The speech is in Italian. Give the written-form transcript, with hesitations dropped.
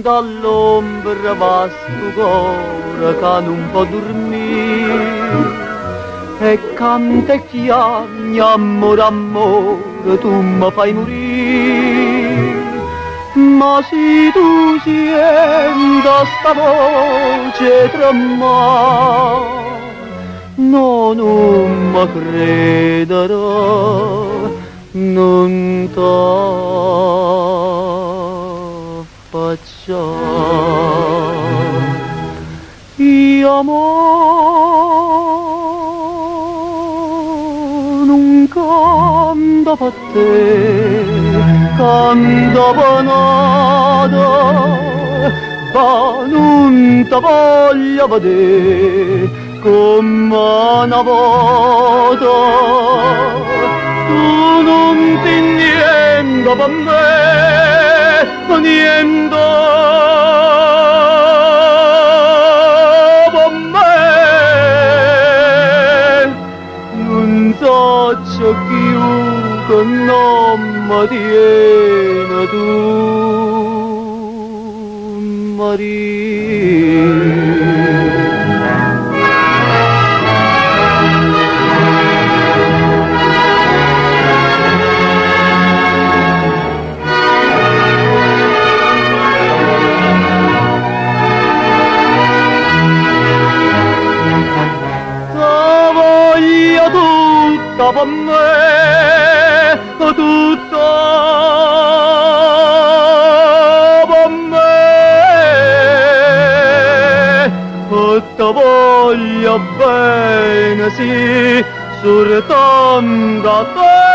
dall'ombra va sto cuore che non può dormire e canta e chiami amore, amore, tu mi fai morire. Ma se tu senti sta voce tremare, no, non mi crederò, non t'ho facciare. Io amore non canta per te, canta per nada, ma non ti voglio vedere come una volta. Tu non ti niente per me, niente per me. Non so ciò che non mi tiene tu, Maria. Tutta per me, tutta per me, tutta voglio bene, sì, soltanto a te.